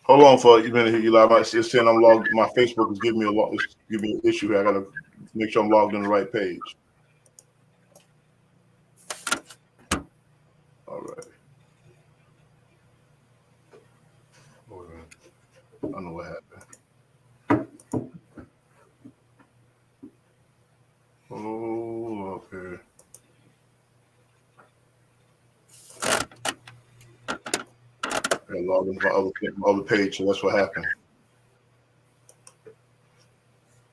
Hold on for a minute here, Eli. It's saying I'm logged. My Facebook is giving me give me an issue here. I gotta make sure I'm logged in the right page. All right. I know what happened. Oh, up here. I log into my other page, so that's what happened.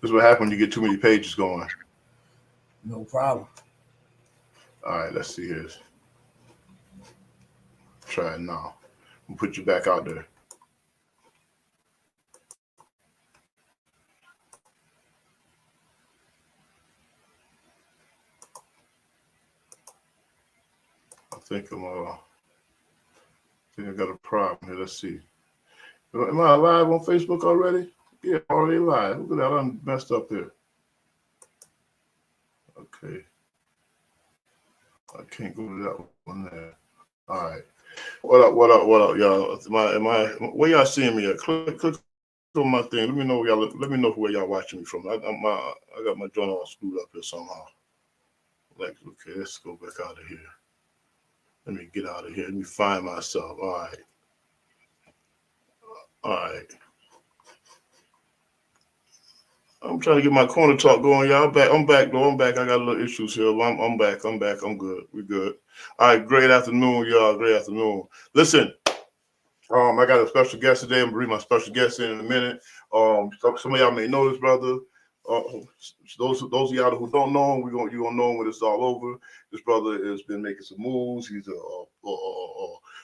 This is what happens when you get too many pages going. No problem. All right, let's see here. Try it now. We'll put you back out there. I think I got a problem here. Let's see. Am I live on Facebook already? Yeah, already live. Look at that. I'm messed up here. Okay. I can't go to that one there. All right. What up, y'all? Where y'all seeing me at? Click on my thing. Let me know where y'all watching me from. I got my joint all screwed up here somehow. Like, okay, let's go back out of here. Let me get out of here. Let me find myself. All right. I'm trying to get my corner talk going, y'all. I'm back, though. I got a little issues here. I'm back. I'm good. We good. All right. Great afternoon, y'all. Great afternoon. Listen, I got a special guest today. I'm gonna bring my special guest in a minute. Some of y'all may know this brother. Those of y'all who don't know him, you gonna know him when it's all over. This brother has been making some moves. He's a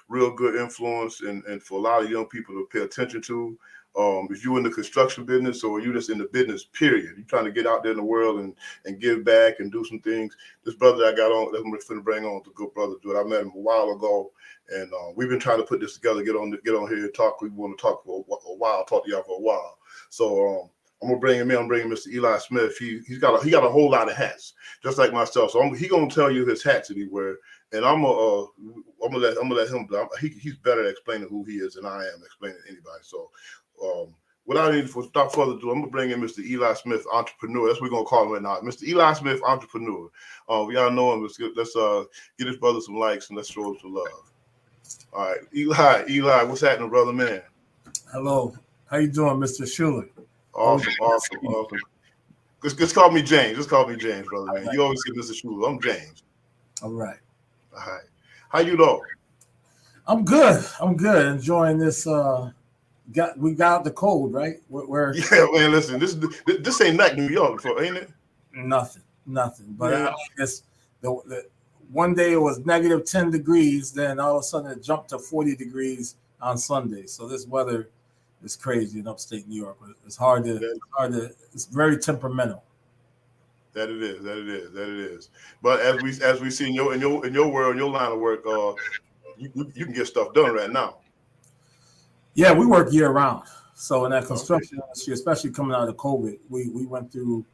real good influence, and for a lot of young people to pay attention to. If you're in the construction business or you're just in the business, period, you're trying to get out there in the world and give back and do some things. This brother I got on, that's going to bring on the good brother to it. I met him a while ago, and we've been trying to put this together, get on here and talk. We want to talk for a while, talk to y'all for a while. So I'm gonna bring him in. I'm bringing Mr. Eli Smith. He got a whole lot of hats, just like myself. So he gonna tell you his hats that he wear, and I'm gonna let him. He's better at explaining who he is than I am explaining to anybody. So. Without further ado, I'm gonna bring in Mr. Eli Smith, entrepreneur. That's what we're gonna call him right now, Mr. Eli Smith, entrepreneur. We all know him. Let's get his brother some likes and let's show him some love. All right, Eli, what's happening, brother, man? Hello, how you doing, Mr. Schuler? Awesome. Just call me James. Just call me James, brother, man. You always say Mr. Schuler. I'm James. All right. How you doing? I'm good. Enjoying this. We got the cold, right? Yeah, man. Listen, this ain't like New York before, ain't it? Nothing. But yeah. I guess the one day it was negative 10 degrees, then all of a sudden it jumped to 40 degrees on Sunday. So this weather is crazy in upstate New York. It's hard to. It's very temperamental. That it is. But as we see in your world, your line of work, you can get stuff done right now. Yeah, we work year round. So in that construction industry, especially coming out of COVID, we went through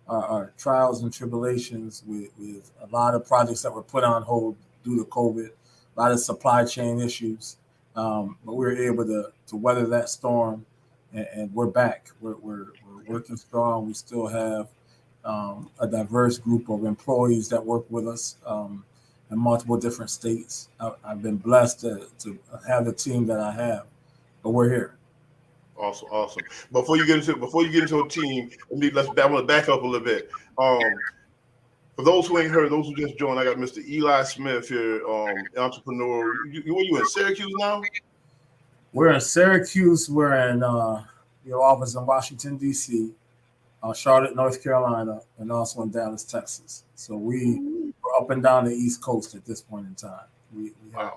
our trials and tribulations with a lot of projects that were put on hold due to COVID, a lot of supply chain issues. But we were able to weather that storm, and we're back. We're working strong. We still have a diverse group of employees that work with us in multiple different states. I've been blessed to have the team that I have. But we're here. Awesome. Before you get into a team, I want to back up a little bit. For those who ain't heard, those who just joined, I got Mr. Eli Smith here, entrepreneur. Were you in Syracuse now? We're in Syracuse. We're in your office in Washington, D.C., Charlotte, North Carolina, and also in Dallas, Texas. So we're up and down the East Coast at this point in time. We have,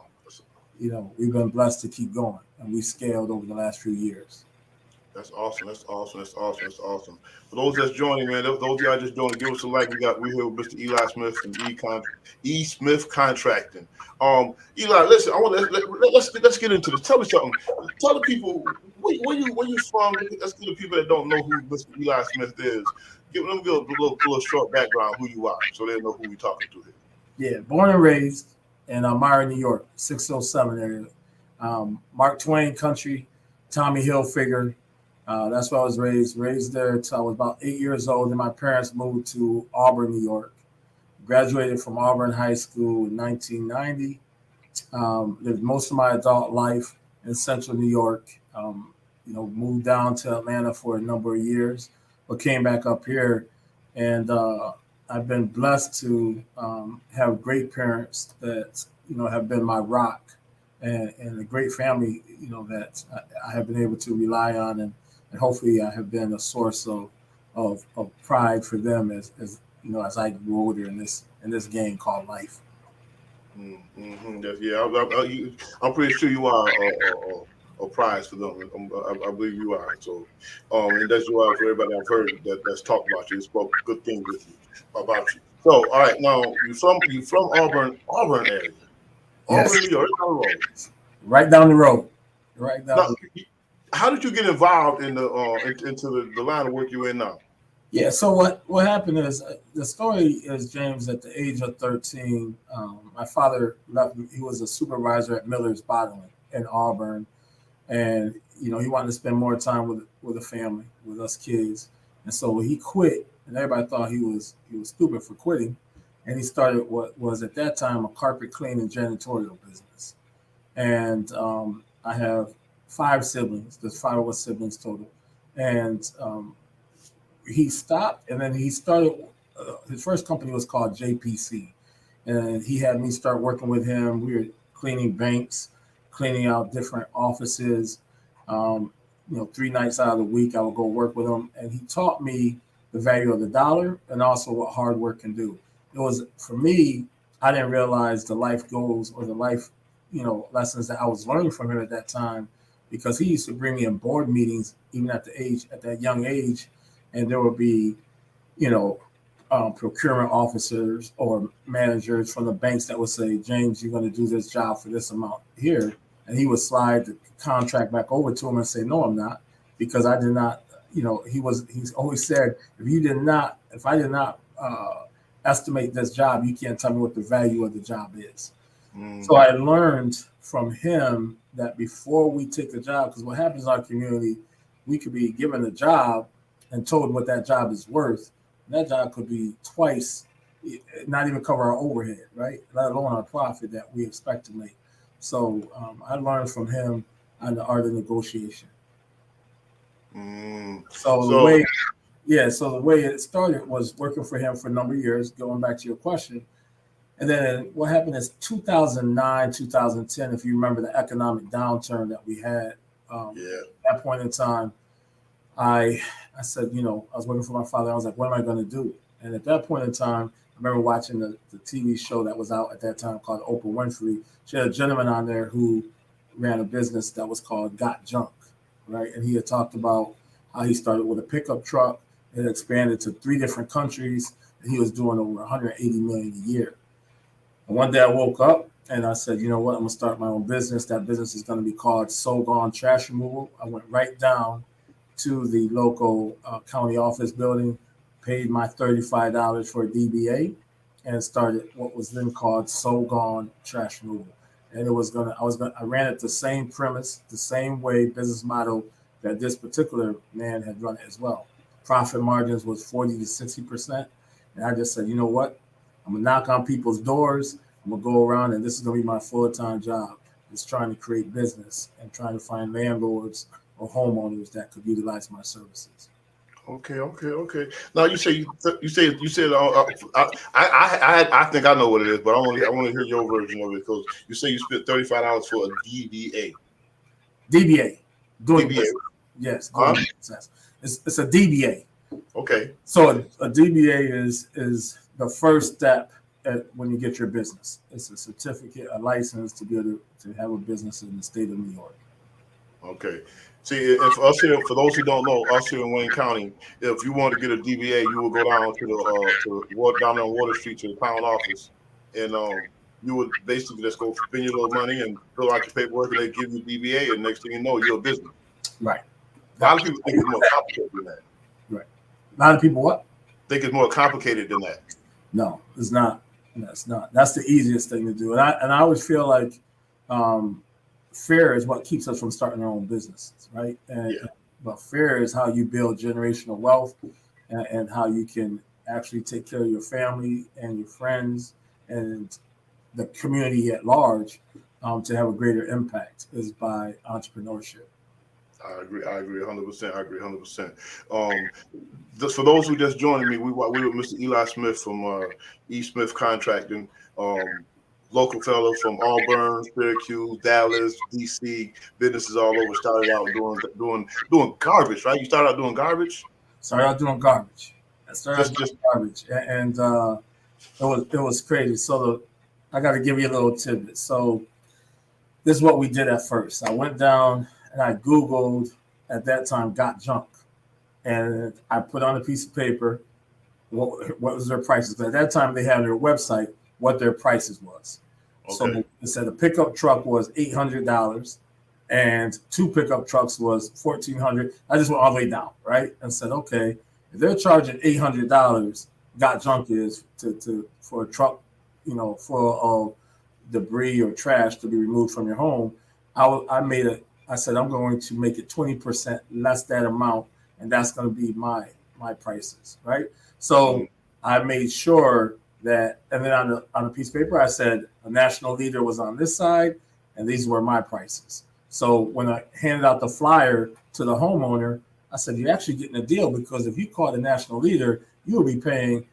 we've been blessed to keep going, and we scaled over the last few years. That's awesome. That's awesome. That's awesome. That's awesome. For those that's joining, man, those of y'all just joining, give us a like. We here with Mr. Eli Smith from E Smith Contracting. Eli, listen, I want let's get into this. Tell me something. Tell the people where you from. Let's get the people that don't know who Mr. Eli Smith is. Give them a little short background who you are, so they know who we talking to here. Yeah, born and raised in Myra, New York, 607 area. Mark Twain country, Tommy Hilfiger. That's where I was raised. Raised there until I was about 8 years old. And my parents moved to Auburn, New York. Graduated from Auburn High School in 1990. Lived most of my adult life in Central New York. Moved down to Atlanta for a number of years, but came back up here, and I've been blessed to have great parents that have been my rock, and a great family that I have been able to rely on, and hopefully I have been a source of pride for them as I grew older in this game called life. Mm-hmm. Yeah, I'm pretty sure you are a prize for them. I believe you are. So, and that's why for everybody I've heard that's talked about you, spoke good things with you about you. So, all right, now you from Auburn area, Yes. Auburn, New York, right down the road, right down. Now, how did you get involved in into the line of work you're in now? Yeah. So what happened is the story is, James, at the age of 13, my father left me. He was a supervisor at Miller's Bottling in Auburn, and he wanted to spend more time with the family, with us kids, and so he quit. And everybody thought he was stupid for quitting, and he started what was at that time a carpet cleaning janitorial business. And I have 5 siblings. There's 5 of us siblings total, and he stopped, and then he started. His first company was called JPC, and he had me start working with him. We were cleaning banks, cleaning out different offices. 3 nights out of the week, I would go work with him, and he taught me the value of the dollar and also what hard work can do. It was, for me, I didn't realize the life goals or the life, lessons that I was learning from him at that time, because he used to bring me in board meetings even at that young age, and there would be, procurement officers or managers from the banks that would say, James, you're going to do this job for this amount here. And he would slide the contract back over to him and say, no, I'm not, because I did not, he's always said, if I did not estimate this job, you can't tell me what the value of the job is. So I learned from him that before we take a job, because what happens in our community, we could be given a job and told what that job is worth. And that job could be twice, not even cover our overhead, right? Let alone our profit that we expect to make. So I learned from him on the art of negotiation. So the way it started was working for him for a number of years, going back to your question. And then what happened is 2009, 2010, if you remember the economic downturn that we had at that point in time, I said, I was working for my father. I was like, what am I going to do? And at that point in time, I remember watching the TV show that was out at that time called Oprah Winfrey. She had a gentleman on there who ran a business that was called Got Junk, right? And he had talked about how he started with a pickup truck and expanded to 3 different countries, and he was doing over 180 million a year. And one day I woke up and I said, you know what? I'm going to start my own business. That business is going to be called So Gone Trash Removal. I went right down to the local county office building, paid my $35 for a DBA, and started what was then called So Gone Trash Removal. And I ran it the same premise, the same way, business model that this particular man had run it as well. Profit margins was 40 to 60%. And I just said, you know what? I'm going to knock on people's doors. I'm going to go around, and this is going to be my full-time job. It's trying to create business and trying to find landlords or homeowners that could utilize my services. Okay. Now you said I think I know what it is, but I want to hear your version of it, because you say you spent $35 for a DBA. DBA, doing DBA. business. Yes, doing business. It's a DBA. Okay. So a DBA is the first step when you get your business. It's a certificate, a license to be able to have a business in the state of New York. Okay. See, and for us here, for those who don't know, us here in Wayne County, if you want to get a DBA, you will go down to the down there on Water Street to the town office, and you would basically just go spend your little money and fill out your paperwork, and they give you DBA, and next thing you know, you're a business. Right. A lot of people think it's more complicated than that. Right. A lot of people what? Think it's more complicated than that. No, it's not. No, it's not. That's the easiest thing to do. And I always feel like fear is what keeps us from starting our own businesses, right? But fear is how you build generational wealth and how you can actually take care of your family and your friends and the community at large to have a greater impact is by entrepreneurship. I agree 100%. I agree 100%. Just for those who just joining me, we with Mr. Eli Smith from E. Smith Contracting, local fellow from Auburn, Syracuse, Dallas, DC, businesses all over. Started out doing garbage, right? You started out doing garbage. Started out doing garbage. Garbage, and it was crazy. So I got to give you a little tidbit. So this is what we did at first. I went down and I Googled at that time got junk, and I put on a piece of paper what was their prices. At that time they had on their website what their prices was. Okay. So it said a pickup truck was $800 and 2 pickup trucks was $1,400. I just went all the way down, right? And said, okay, if they're charging $800, got junk is for a truck, full of debris or trash to be removed from your home. I said, I'm going to make it 20% less that amount, and that's going to be my prices, right? So I made sure that, and then on a piece of paper, I said a national leader was on this side, and these were my prices. So when I handed out the flyer to the homeowner, I said, you're actually getting a deal, because if you call the national leader, you'll be paying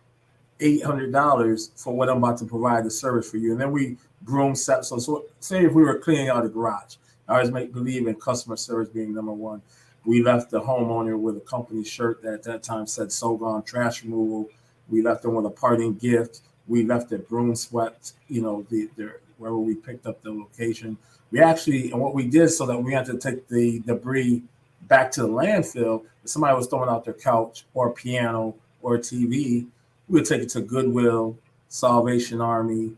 $800 for what I'm about to provide the service for you. And then we broom set. So say if we were cleaning out a garage, I always believe in customer service being number one. We left the homeowner with a company shirt that at that time said Sogon Trash Removal. We left them with a parting gift. We left the broom swept, wherever we picked up the location. And what we did so that we had to take the debris back to the landfill, if somebody was throwing out their couch or piano or TV, we would take it to Goodwill, Salvation Army,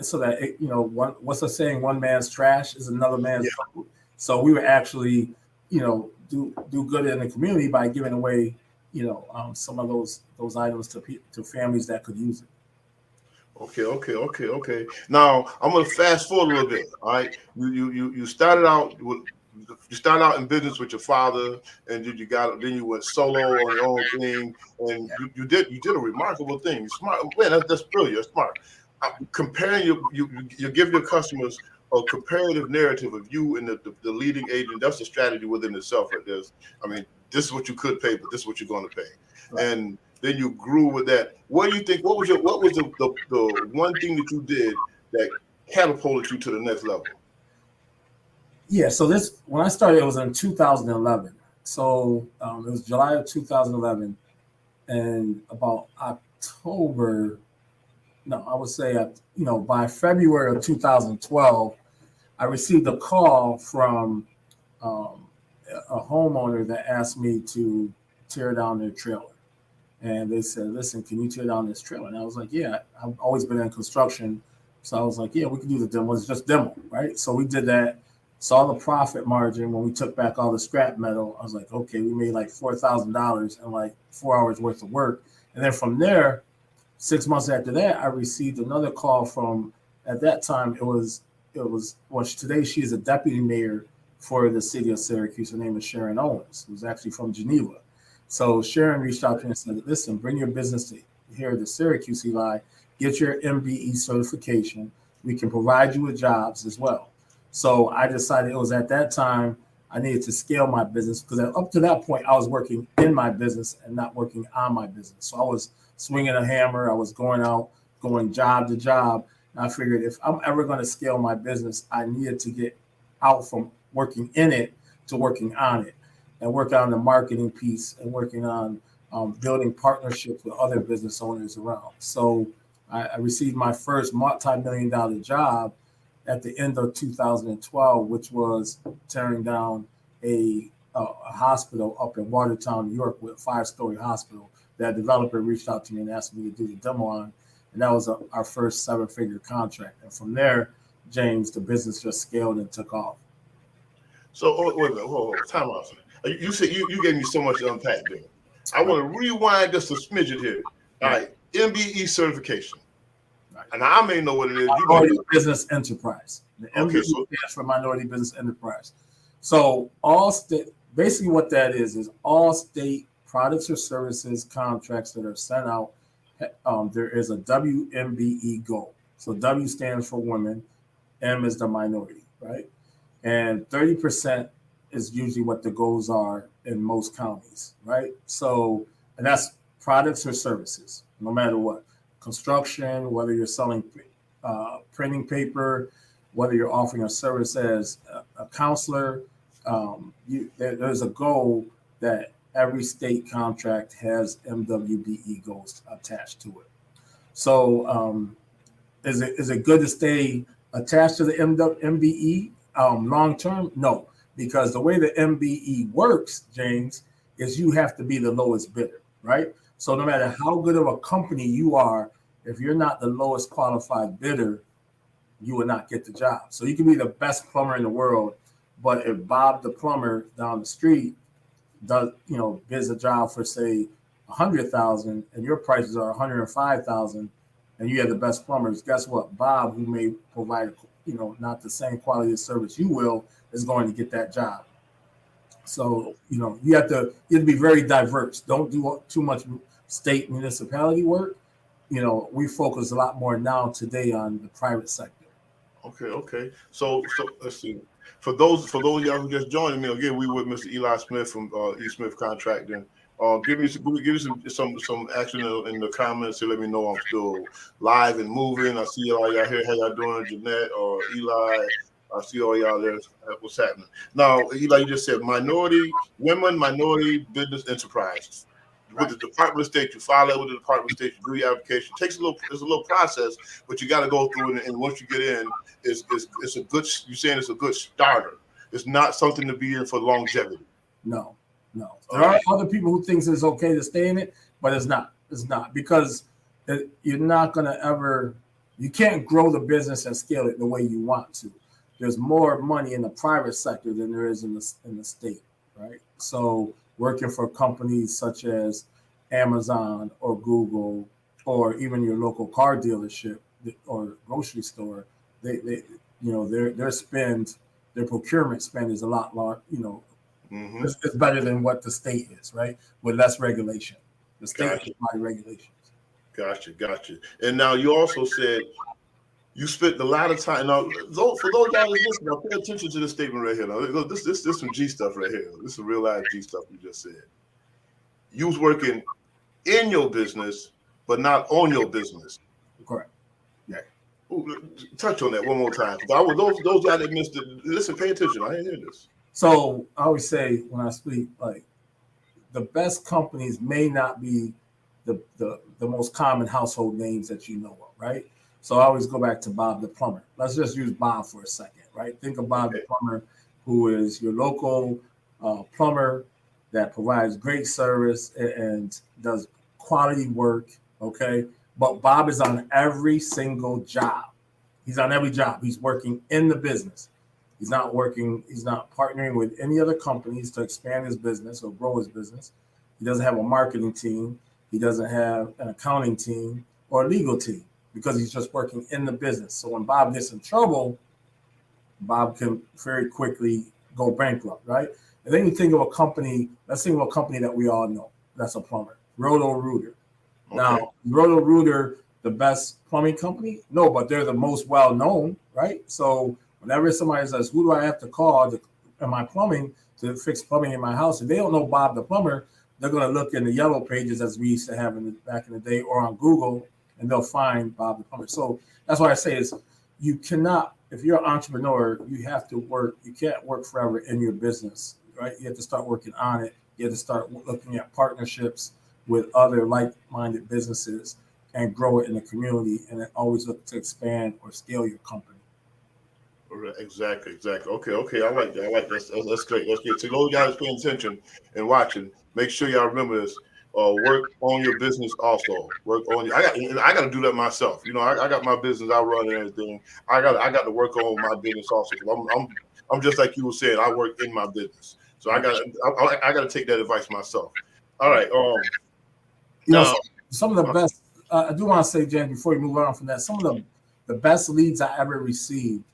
so that what's the saying? One man's trash is another man's food. So we would actually, do good in the community by giving away, some of those items to families that could use it. Okay. Now I'm gonna fast forward a little bit. All right, you started out in business with your father, and then you went solo on your own thing, and you did a remarkable thing. Smart, man. That's brilliant. You're smart. Comparing you give your customers a comparative narrative of you and the leading agent. That's a strategy within itself, right there. I mean, this is what you could pay, but this is what you're going to pay, right. And then you grew with that. What do you think? What was the one thing that you did that catapulted you to the next level? Yeah. So when I started, it was in 2011. So it was July of 2011, and about October. No, I would say, by February of 2012, I received a call from a homeowner that asked me to tear down their trailer. And they said, listen, can you tear down this trailer? And I was like, yeah, I've always been in construction. So I was like, yeah, we can do the demo. It's just demo, right? So we did that, saw the profit margin when we took back all the scrap metal. I was like, okay, we made like $4,000 in like 4 hours worth of work. And then from there, 6 months after that, I received another call from, at that time, today she is a deputy mayor for the city of Syracuse. Her name is Sharon Owens, who's actually from Geneva. So Sharon reached out to me and said, listen, bring your business to here to Syracuse, Eli, get your MBE certification. We can provide you with jobs as well. So I decided it was at that time I needed to scale my business, because up to that point, I was working in my business and not working on my business. So I was swinging a hammer. I was going job to job. And I figured if I'm ever going to scale my business, I needed to get out from working in it to working on it, and work on the marketing piece and working on building partnerships with other business owners around. So I received my first multi-million-dollar job at the end of 2012, which was tearing down a hospital up in Watertown, New York, with a 5-story hospital. That developer reached out to me and asked me to do the demo on, and that was our first 7-figure contract. And from there, James, the business just scaled and took off. So wait a minute, hold, time out. You said you gave me so much to unpack there. I want to rewind just a smidget here. All right, MBE certification. Right. And I may know what it is. Minority Business Enterprise. The okay, MBE stands for Minority Business Enterprise. So all state, basically what that is all state products or services contracts that are sent out. There is a WMBE goal. So W stands for women, M is the minority, right? And 30% is usually what the goals are in most counties, right? So, and that's products or services, no matter what. Construction, whether you're selling printing paper, whether you're offering a service as a counselor, there's a goal that every state contract has MWBE goals attached to it. So is it good to stay attached to the MBE long term? No, because the way the MBE works, James, is you have to be the lowest bidder, right? So no matter how good of a company you are, if you're not the lowest qualified bidder, you will not get the job. So you can be the best plumber in the world, but if Bob the plumber down the street bids a job for say 100,000 and your prices are 105,000, and you have the best plumbers, guess what? Bob, who may provide not the same quality of service you will, is going to get that job. So you have to be very diverse. Don't do too much state municipality work. We focus a lot more now today on the private sector. Okay. So let's see. For those of y'all who just joined me again, we with Mr. Eli Smith from E. Smith Contracting. Give me some action in the comments to let me know I'm still live and moving. I see all y'all here. How y'all doing, Jeanette or Eli? I see all y'all there. What's happening now? Eli, you just said minority business enterprise. With the Department of State, you file that with the Department of State, you do your application. It's a little process, but you got to go through it. And once you get in, it's a good. You're saying it's a good starter. It's not something to be in for longevity. No. There are other people who think it's okay to stay in it, but it's not. It's not, because you're not going to ever. You can't grow the business and scale it the way you want to. There's more money in the private sector than there is in the state, right? So working for companies such as Amazon or Google or even your local car dealership or grocery store, their procurement spend is a lot larger. It's better than what the state is, right? With less regulation. The state has a lot of regulations. Gotcha. And now you also said you spent a lot of time. Now, for those y'all listening, now pay attention to this statement right here. Now, this some G stuff right here. This is real life G stuff you just said. You was working in your business, but not on your business. Correct. Yeah. Ooh, touch on that one more time. Those y'all that missed it, listen, pay attention. I didn't hear this. So I always say when I speak, like, the best companies may not be the most common household names that you know of, right? So I always go back to Bob the plumber. Let's just use Bob for a second, right? Think of Bob the plumber, who is your local plumber that provides great service and does quality work, okay? But Bob is on every single job. He's on every job. He's working in the business. He's not partnering with any other companies to expand his business or grow his business. He doesn't have a marketing team. He doesn't have an accounting team or a legal team, because he's just working in the business. So when Bob gets in trouble, Bob can very quickly go bankrupt, right? And then you think of a company, let's think of a company that we all know. That's a plumber, Roto-Rooter. Okay. Now, Roto-Rooter, the best plumbing company? No, but they're the most well-known, right? So whenever somebody says, who do I have to call in my plumbing to fix plumbing in my house? If they don't know Bob the plumber, they're going to look in the yellow pages, as we used to have back in the day, or on Google, and they'll find Bob the plumber. So that's why I say is you cannot, if you're an entrepreneur, you have to work. You can't work forever in your business, right? You have to start working on it. You have to start looking at partnerships with other like-minded businesses and grow it in the community, and then always look to expand or scale your company. Right, exactly, exactly. Okay. I like that. I like that. That's great. That's great. So those guys paying attention and watching, make sure y'all remember this. Work on your business also. Work on your. I got to do that myself. You know, I got my business I run and everything. I got to work on my business also. I'm just like you were saying. I work in my business, so I got to take that advice myself. All right. You know, Now, some of the best. I do want to say, James, before you move on from that, some of the best leads I ever received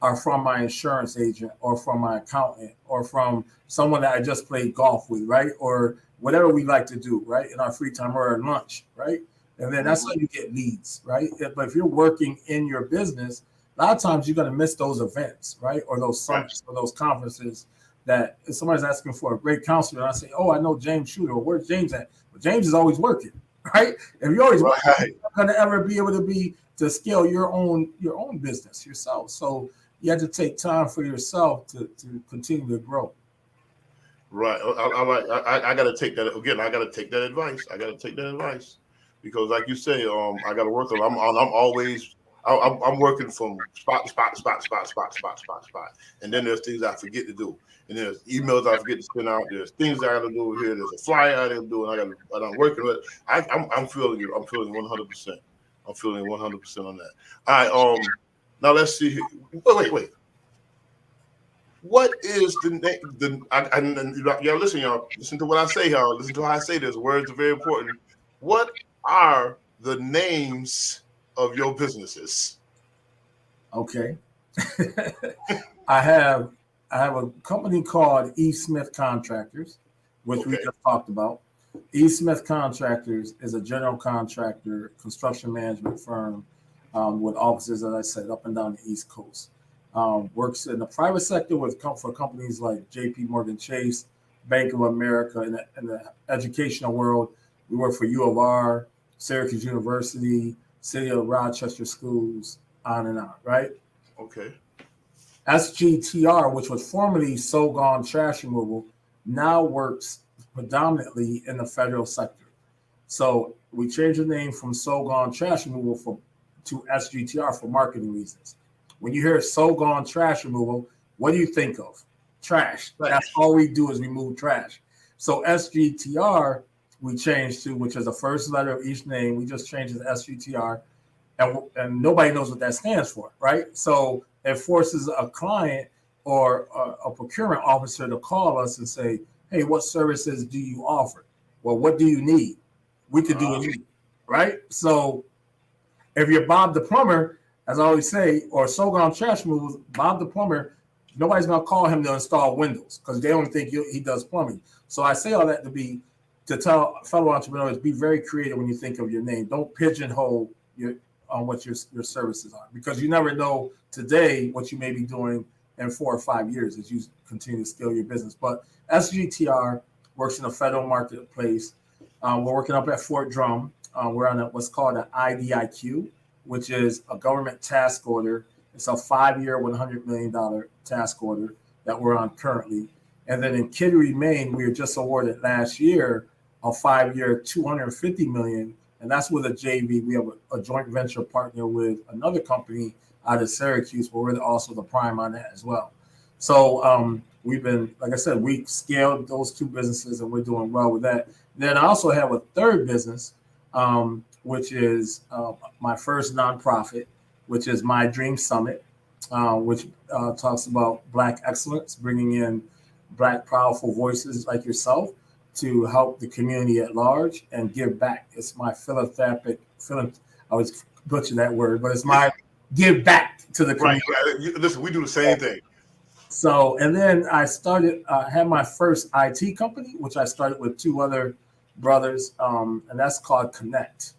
are from my insurance agent or from my accountant or from someone that I just played golf with, right? Or whatever we like to do, right? In our free time or at lunch, right? And then that's how you get leads, right? But if you're working in your business, a lot of times you're going to miss those events, right? Or those summits or those conferences that if somebody's asking for a great counselor, and I say, oh, I know James Shooter, or where's James at? But James is always working, right? If you're always working, you're not going to ever be able to scale your own business yourself. So you have to take time for yourself to continue to grow. right. I got to take that again. I got to take that advice. I got to take that advice because, like you say, I got to work on. I'm always. I'm working from spot to spot, spot, and then there's things I forget to do, and there's emails I forget to send out. There's things I got to do here. There's a flyer I got to do, and I'm working with. I'm feeling you. I'm feeling 100%. I'm feeling 100% on that. All right. Now let's see. Wait. What is the name? Y'all listen, listen to what I say, y'all. Listen to how I say this. Words are very important. What are the names of your businesses? Okay. I have a company called E. Smith Contractors, which we just talked about. E. Smith Contractors is a general contractor, construction management firm with offices, as I said, up and down the East Coast. Works in the private sector for companies like J.P. Morgan Chase, Bank of America. In the educational world, we work for U of R, Syracuse University, City of Rochester Schools, on and on, right? Okay. SGTR, which was formerly So Gone Trash Removal, now works predominantly in the federal sector. So we changed the name from So Gone Trash Removal to SGTR for marketing reasons. When you hear So Gone Trash Removal, what do you think of? Trash. That's all we do is remove trash. So SGTR we changed to, which is the first letter of each name. We just changed it to SGTR, and nobody knows what that stands for, right? So it forces a client or a procurement officer to call us and say, hey, what services do you offer? Well, what do you need? We could do it, right? So if you're Bob the plumber, as I always say, or So Gone Trash Removals, Bob the plumber, nobody's going to call him to install windows because they don't think he does plumbing. So I say all that to tell fellow entrepreneurs, be very creative when you think of your name. Don't pigeonhole on what your services are, because you never know today what you may be doing in 4 or 5 years as you continue to scale your business. But SGTR works in the federal marketplace. We're working up at Fort Drum. We're on what's called an IDIQ, which is a government task order. It's a 5-year, $100 million task order that we're on currently. And then in Kittery, Maine, we were just awarded last year a 5-year, $250 million. And that's with a JV. We have a joint venture partner with another company out of Syracuse, but we're also the prime on that as well. So we've been, like I said, we scaled those 2 businesses and we're doing well with that. Then I also have a third business, which is my first nonprofit, which is My Dream Summit, which talks about Black excellence, bringing in Black powerful voices like yourself to help the community at large and give back. It's my philanthropic, I always butcher that word, but it's my give back to the community. Right. Listen, we do the same thing. So, and then I started, had my first IT company, which I started with 2 other brothers, and that's called Connect.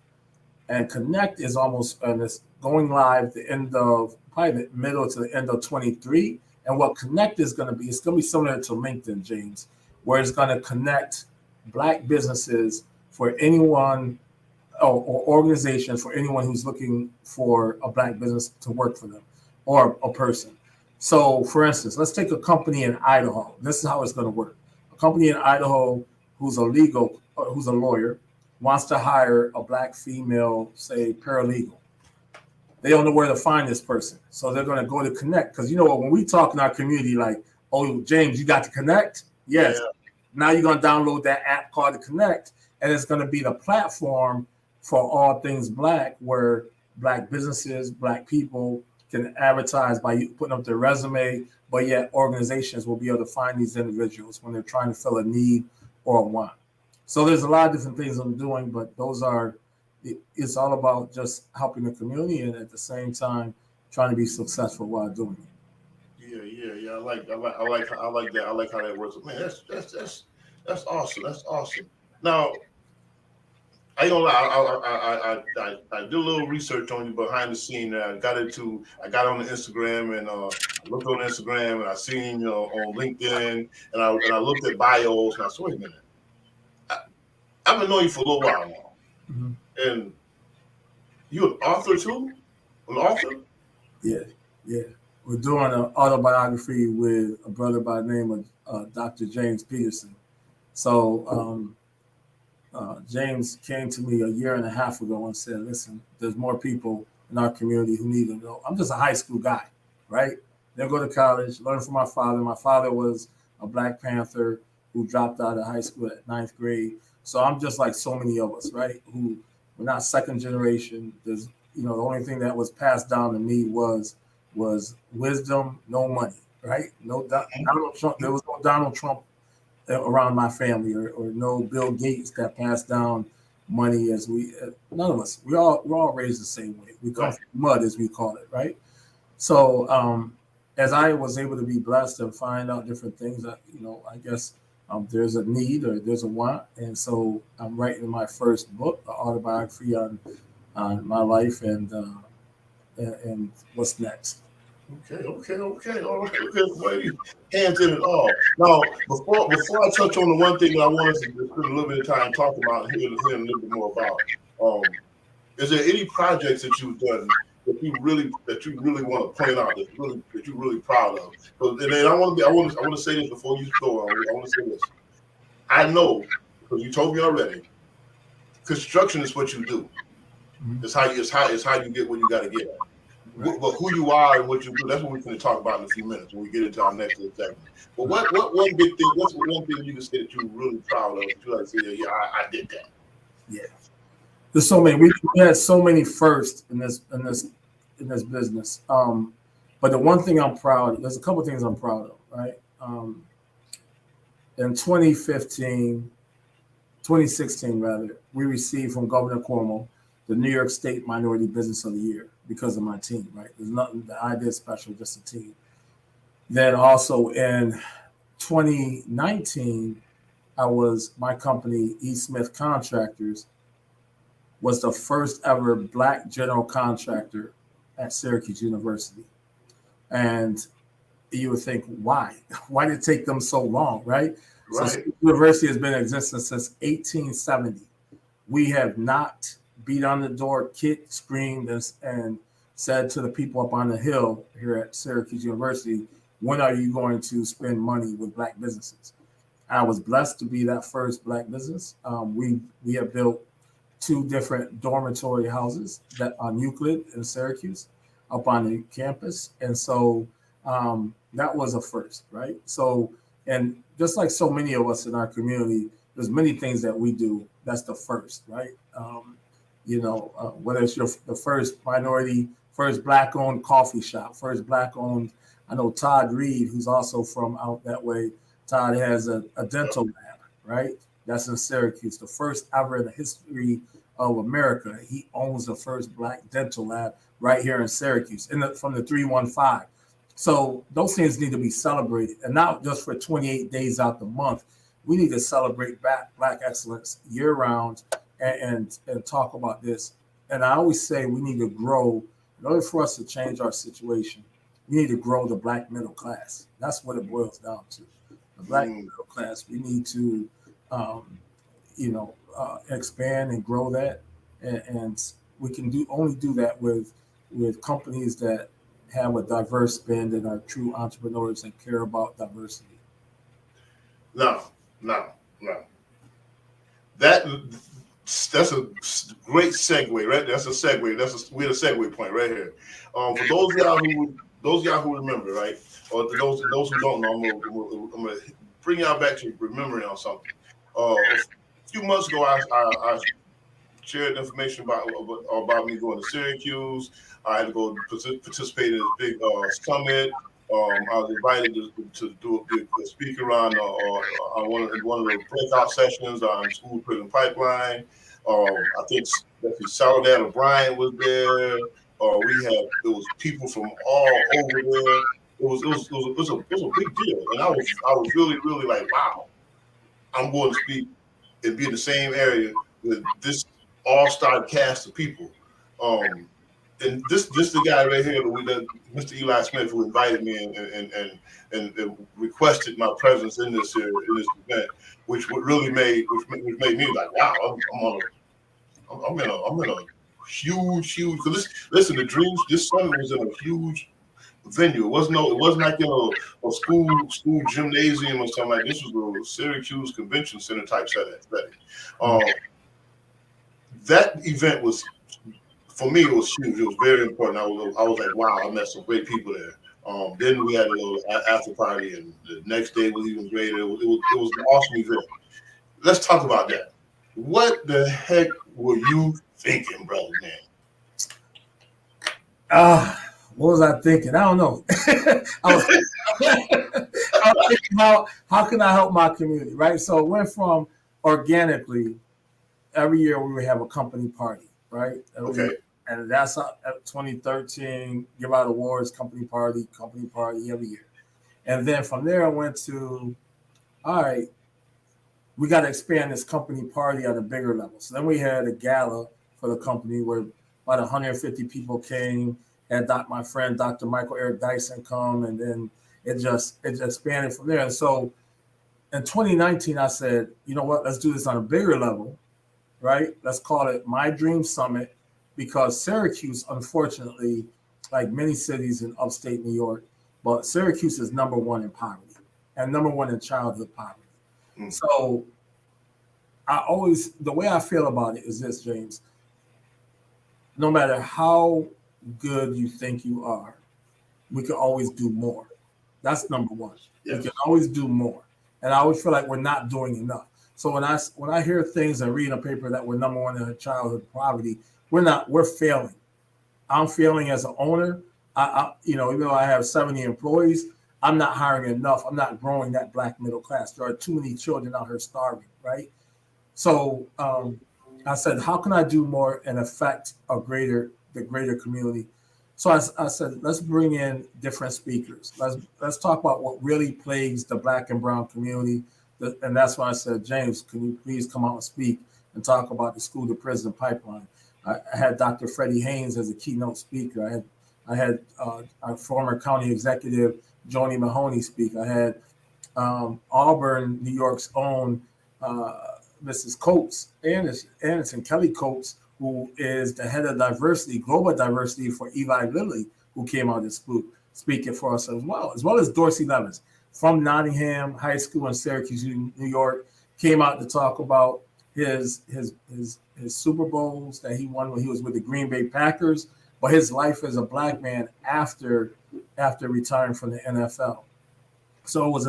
And Connect is almost, and it's going live the end of, probably the middle to the end of 23. And what Connect is going to be, it's going to be similar to LinkedIn, James, where it's going to connect Black businesses for anyone or organizations for anyone who's looking for a Black business to work for them or a person. So, for instance, let's take a company in Idaho. This is how it's going to work. A company in Idaho who's a lawyer, wants to hire a Black female, say, paralegal. they don't know where to find this person. So they're going to go to Connect. Because you know what, when we talk in our community, like, oh, James, you got to Connect? Yes. Yeah. Now you're going to download that app called the Connect, and it's going to be the platform for all things Black, where Black businesses, Black people can advertise by putting up their resume, but yet organizations will be able to find these individuals when they're trying to fill a need or a want. So there's a lot of different things I'm doing, but those are, it's all about just helping the community and at the same time trying to be successful while doing it. Yeah. I like that. I like how that works. Man, that's awesome. That's awesome. Now, I don't lie. I did a little research on you behind the scene. I got on the Instagram and I looked on Instagram and I seen you on LinkedIn and I looked at bios and I said, wait a minute. I've been knowing you for a little while now, and you're an author too. An author? Yeah. We're doing an autobiography with a brother by the name of Dr. James Peterson. So James came to me a year and a half ago and said, listen, there's more people in our community who need to know. I'm just a high school guy, right? Didn't go to college, learned from my father. My father was a Black Panther who dropped out of high school at 9th grade. So I'm just like so many of us, right? Who we're not second generation. There's, the only thing that was passed down to me was wisdom, no money, right? No Donald Trump. There was no Donald Trump around my family, or no Bill Gates that passed down money as none of us. We're all raised the same way. We come from mud, as we call it, right? So as I was able to be blessed and find out different things, I guess there's a need or there's a want, and so I'm writing my first book, an autobiography on my life and what's next. Okay. All right. Okay. Hands in it all. Now, before I touch on the one thing that I want us to spend a little bit of time talking about and hearing a little bit more about, is there any projects that you've done that you really want to point out that you're really proud of? And then I want to say this before you go on. I want to say this. I know, because you told me already, construction is what you do. It's how you get where you got to get at. Right. But who you are and what you do, that's what we're going to talk about in a few minutes when we get into our next segment. But what's one thing you can say that you're really proud of? That you like to say, yeah, I did that. Yeah. There's so many. We had so many firsts in this business. But the one thing I'm proud of, there's a couple of things I'm proud of, right? In 2016 rather, we received from Governor Cuomo the New York State Minority Business of the Year because of my team, right? There's nothing that I did special, just a team. Then also in 2019, my company, E. Smith Contractors, was the first ever Black general contractor at Syracuse University. And you would think, why? Why did it take them so long, right? Right. So University has been in existence since 1870. We have not beat on the door, kicked, screamed, and said to the people up on the hill here at Syracuse University, when are you going to spend money with Black businesses? I was blessed to be that first Black business. We have built 2 different dormitory houses that on Euclid in Syracuse up on the campus. And so that was a first, right? So, and just like so many of us in our community, there's many things that we do that's the first, right? Whether it's the first Black-owned coffee shop, first Black-owned, I know Todd Reed, who's also from out that way. Todd has a dental lab, right? That's in Syracuse, the first ever in the history of America. He owns the first Black dental lab right here in Syracuse, from the 315. So those things need to be celebrated, and not just for 28 days out the month. We need to celebrate Black excellence year round and talk about this. And I always say we need to grow. In order for us to change our situation, we need to grow the Black middle class. That's what it boils down to. The Black middle class. We need to, expand and grow that, and we can only do that with companies that have a diverse spend and are true entrepreneurs and care about diversity. No. That That's a great segue, right? That's a segue. We're the segue point right here. For those of y'all who remember, right, or those who don't know, I'm gonna bring y'all back to remembering on something. A few months ago, I shared information about me going to Syracuse. I had to go participate in this big summit. I was invited to do a big speaker on one of the breakout sessions on school prison pipeline. I think Soledad O'Brien was there. There was people from all over there. It was a big deal, and I was really like, wow, I'm going to speak and be in the same area with this all-star cast of people. And this the guy right here, Mr. Eli Smith, who invited me and requested my presence in this event, which made me like, wow, I'm in a huge. Because listen, this summit was in a huge venue. It wasn't like a school gymnasium or something like this. This was a Syracuse Convention Center type setting. That event was, for me, it was huge. It was very important. I was like, wow, I met some great people there. Then we had a little after party, and the next day was even greater. It was an awesome event. Let's talk about that. What the heck were you thinking, brother, man? What was I thinking? I don't know. I was thinking about how can I help my community, right? So it went from organically, every year we would have a company party, right? Okay. And that's 2013, give out awards, company party every year. And then from there I went to, all right, we got to expand this company party at a bigger level. So then we had a gala for the company where about 150 people came, and my friend Dr. Michael Eric Dyson come, and then it expanded from there. And so in 2019, I said, you know what, let's do this on a bigger level, right? Let's call it My Dream Summit, because Syracuse, unfortunately, like many cities in upstate New York, but Syracuse is number one in poverty and number one in childhood poverty. Mm. So the way I feel about it is this, James, no matter how good you think you are, we can always do more. That's number one. Yes. We can always do more. And I always feel like we're not doing enough. So when I hear things and read in a paper that we're number one in childhood poverty, we're failing. I'm failing as an owner. Even though I have 70 employees, I'm not hiring enough. I'm not growing that Black middle class. There are too many children out here starving, right? So I said, how can I do more and affect the greater community? So I said, let's bring in different speakers. Let's talk about what really plagues the Black and brown community. And that's why I said, James, can you please come out and speak and talk about the school to prison pipeline? I had Dr. Freddie Haynes as a keynote speaker. I had our former county executive, Joni Mahoney, speak. I had Auburn, New York's own Mrs. Coates, Anderson, Kelly Coates, who is the head of diversity, global diversity for Eli Lilly, who came out and speaking for us as well as Dorsey Levens from Nottingham High School in Syracuse, New York, came out to talk about his Super Bowls that he won when he was with the Green Bay Packers, but his life as a Black man after retiring from the NFL. So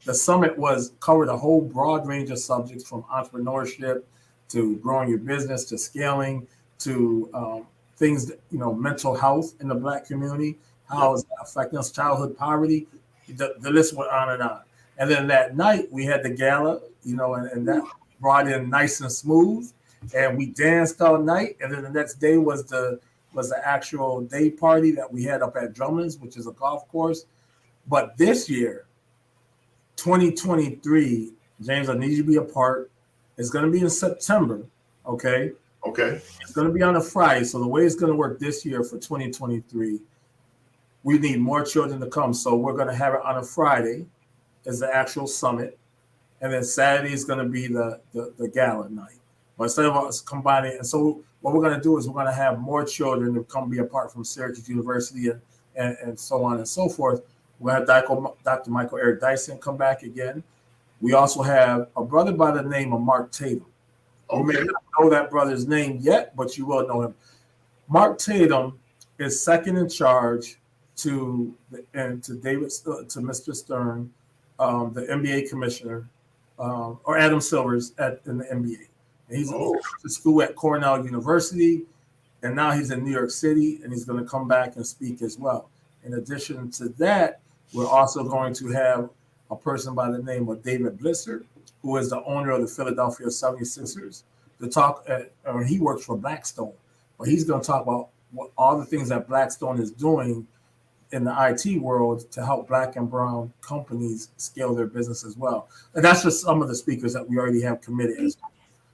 the summit covered a whole broad range of subjects, from entrepreneurship to growing your business to scaling to things that, mental health in the Black community, how is that affecting us, childhood poverty. The list went on and on. And then that night we had the gala, and that brought in Nice and Smooth, and we danced all night. And then the next day was the actual day party that we had up at Drummond's, which is a golf course. But this year, 2023, James, I need you to be a part. It's going to be in September, okay? Okay. It's going to be on a Friday. So the way it's going to work this year for 2023, we need more children to come. So we're going to have it on a Friday as the actual summit. And then Saturday is going to be the gala night. But instead of us combining, and so what we're going to do is we're going to have more children to come be a part from Syracuse University and so on and so forth. We'll have Dr. Michael Eric Dyson come back again. We also have a brother by the name of Mark Tatum. You may not know that brother's name yet, but you will know him. Mark Tatum is second in charge to Mr. Stern, the NBA commissioner, or Adam Silvers in the NBA. And he's to school at Cornell University, and now he's in New York City, and he's going to come back and speak as well. In addition to that, we're also going to have a person by the name of David Blitzer, who is the owner of the Philadelphia 76ers, to talk. He works for Blackstone, but he's going to talk about all the things that Blackstone is doing in the IT world to help Black and brown companies scale their business as well. And that's just some of the speakers that we already have committed.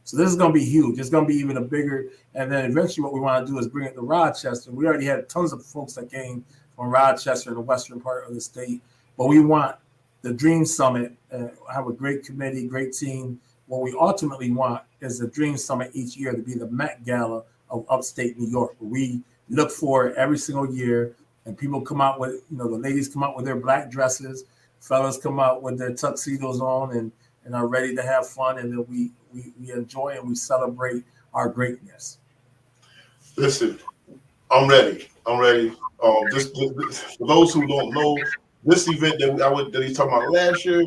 So this is going to be huge. It's going to be even a bigger. And then eventually what we want to do is bring it to Rochester. We already had tons of folks that came from Rochester, the western part of the state. But we want the Dream Summit, have a great committee, great team. What we ultimately want is the Dream Summit each year to be the Met Gala of upstate New York. We look for it every single year, and people come out with, the ladies come out with their black dresses, fellas come out with their tuxedos on and are ready to have fun, and then we enjoy and we celebrate our greatness. Listen, I'm ready. This, for those who don't know, this event that he's talking about last year,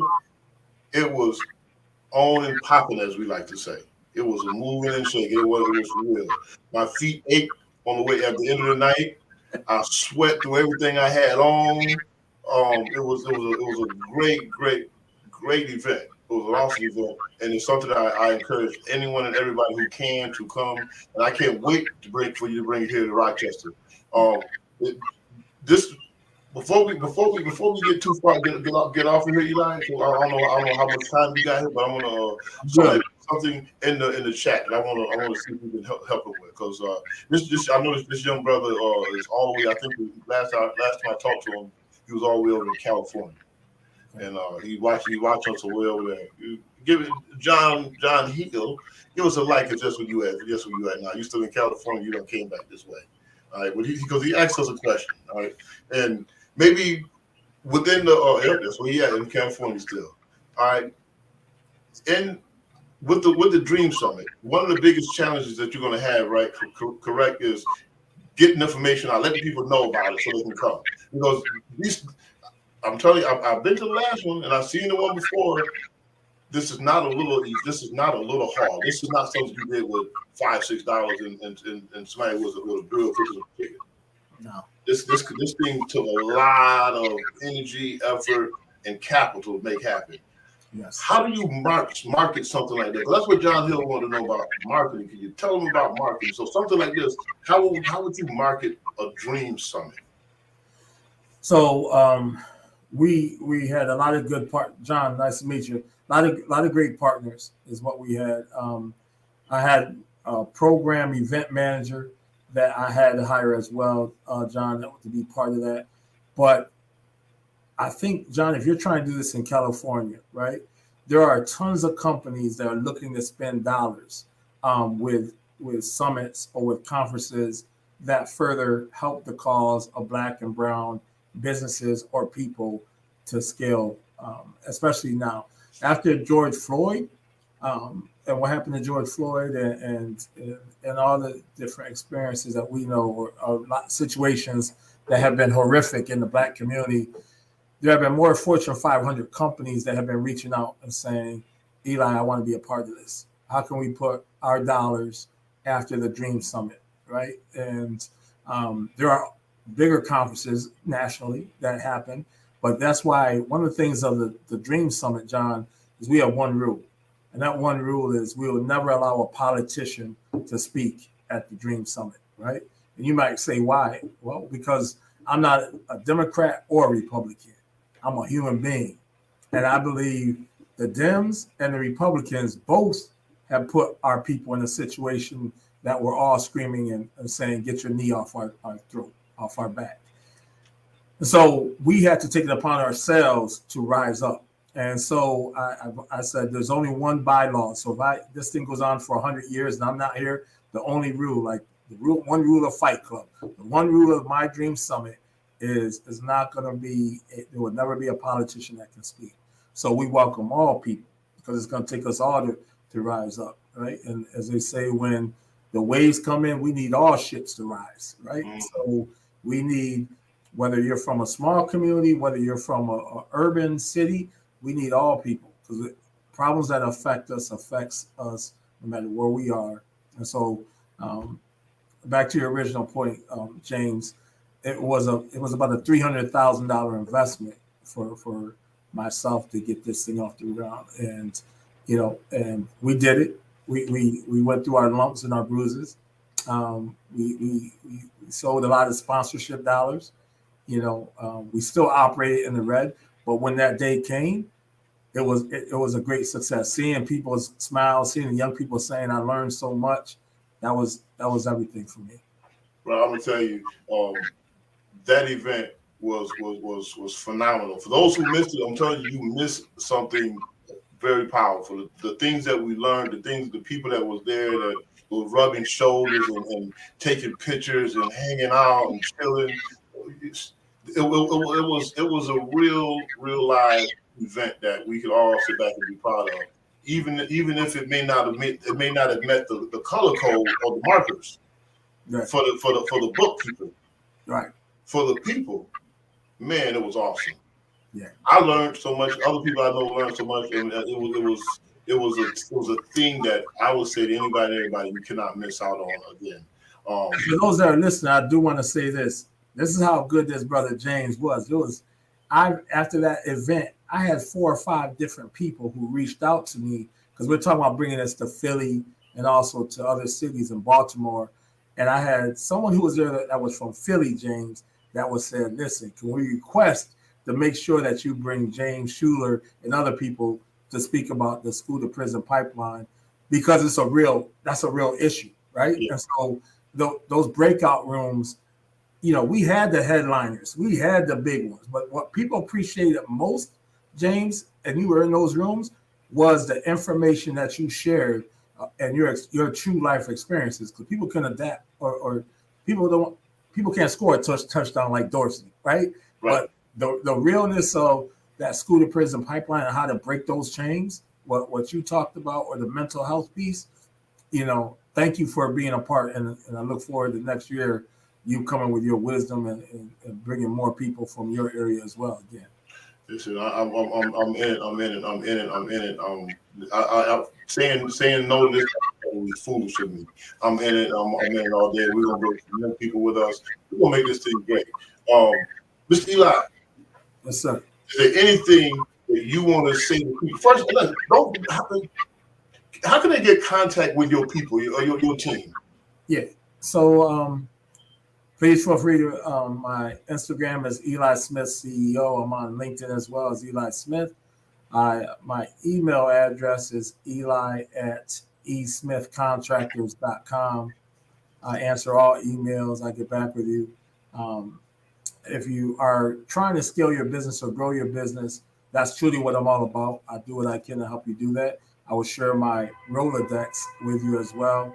it was on and popping, as we like to say. It was a moving and shaking. It was real. My feet ached on the way at the end of the night. I sweat through everything I had on. It was a great event. It was an awesome event, and it's something that I encourage anyone and everybody who can to come. And I can't wait for you to bring it here to Rochester. Before we get too far, get off of here, Eli. So I don't know how much time we got here, but I'm gonna something in the chat that I want to see if we can help him with, because I know this young brother is all the way. I think last time I talked to him, he was all the way over in California, and he watched us away over there. Give it, John Hill. Give us a like if that's where you at now. You still in California? You don't came back this way. All right, because he asked us a question. All right, and maybe within the area, so in California still. All right, and with the Dream Summit, one of the biggest challenges that you're going to have, right? Correct, is getting information out, letting people know about it so they can come. Because I'm telling you, I've been to the last one and I've seen the one before. This is not a little hard. This is not something you did with $5-6 and somebody was a grill cooking a chicken. No. This thing took a lot of energy, effort, and capital to make happen. Yes. How do you market something like that? Because that's what John Hill wanted to know about marketing. Can you tell them about marketing? So something like this, how would you market a Dream Summit? So we had a lot of good John, nice to meet you. A lot of great partners is what we had. I had a program event manager that I had to hire as well, John, to be part of that. But I think, John, if you're trying to do this in California, right, there are tons of companies that are looking to spend dollars with summits or with conferences that further help the cause of Black and brown businesses or people to scale, especially now. After George Floyd, and what happened to George Floyd and all the different experiences that we know, or situations that have been horrific in the Black community, there have been more Fortune 500 companies that have been reaching out and saying, Eli, I want to be a part of this. How can we put our dollars after the Dream Summit, right? And there are bigger conferences nationally that happen. But that's why one of the things of the Dream Summit, John, is we have one rule. And that one rule is we will never allow a politician to speak at the Dream Summit, right? And you might say, why? Well, because I'm not a Democrat or a Republican. I'm a human being. And I believe the Dems and the Republicans both have put our people in a situation that we're all screaming and saying, get your knee off our throat, off our back. So we had to take it upon ourselves to rise up. And so I said, there's only one bylaw. So if this thing goes on for 100 years and I'm not here, the only rule, like one rule of Fight Club, the one rule of my Dream Summit is not going to be, there will never be a politician that can speak. So we welcome all people because it's going to take us all to rise up. right? And as they say, when the waves come in, we need all ships to rise, right? So we need, whether you're from a small community, whether you're from a urban city, we need all people, because problems that affects us no matter where we are. And so, back to your original point, James, it was about a $300,000 investment for myself to get this thing off the ground, and and we did it. We went through our lumps and our bruises. We sold a lot of sponsorship dollars. We still operated in the red, but when that day came, it was a great success. Seeing people's smiles, seeing the young people saying, "I learned so much," that was everything for me. Well, I'm gonna tell you, that event was phenomenal. For those who missed it, I'm telling you, you missed something very powerful. The things that we learned, the people that was there that were rubbing shoulders and taking pictures and hanging out and chilling. It was a real live event that we could all sit back and be proud of. Even if it may not have met the color code or the markers, Right. for the bookkeeper, Right. for the people, man, it was awesome. Yeah. I learned so much. Other people I know learned so much, and it was a thing that I would say to everybody you cannot miss out on again. For those that are listening, I do want to say this. This is how good this brother James was. After that event, I had 4 or 5 different people who reached out to me, because we're talking about bringing this to Philly and also to other cities in Baltimore. And I had someone who was there that was from Philly, James, that was saying, "Listen, can we request to make sure that you bring James Schuler and other people to speak about the school to prison pipeline, because that's a real issue, right?" Yeah. And so those breakout rooms, we had the headliners, we had the big ones, but what people appreciated most, James, and you were in those rooms, was the information that you shared and your true life experiences, because people can adapt, or people can't score a touchdown like Dorsey, right? But the realness of that school to prison pipeline and how to break those chains, what you talked about, or the mental health piece, thank you for being a part, and I look forward to next year you coming with your wisdom and bringing more people from your area as well again. Listen, I'm in it. Saying no to this is foolish of me. I'm in it all day. We're gonna get more people with us. We're gonna make this thing great. Mr. Eli. Yes, sir. Is there anything that you want to say to people? First, how can they get contact with your people or your team? Yeah. So please feel free to, my Instagram is Eli Smith CEO. I'm on LinkedIn as well as Eli Smith. My email address is eli@esmithcontractors.com. I answer all emails. I get back with you. If you are trying to scale your business or grow your business, that's truly what I'm all about. I do what I can to help you do that. I will share my Rolodex with you as well,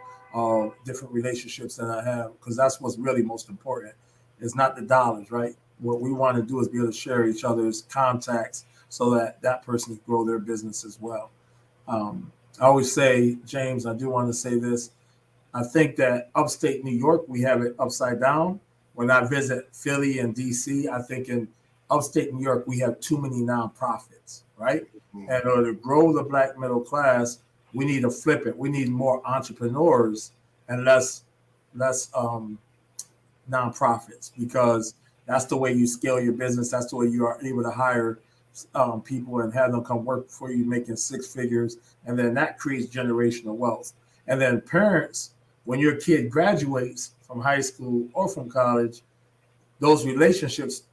different relationships that I have, because that's what's really most important. It's not the dollars, right? What we want to do is be able to share each other's contacts so that person can grow their business as well. I always say, James, I do want to say this. I think that upstate New York, we have it upside down. When I visit Philly and DC, I think in upstate New York, we have too many nonprofits, right? Mm-hmm. And in order to grow the Black middle class, we need to flip it. We need more entrepreneurs and less nonprofits, because that's the way you scale your business. That's the way you are able to hire people and have them come work for you, making 6 figures. And then that creates generational wealth. And then parents, when your kid graduates from high school or from college, those relationships,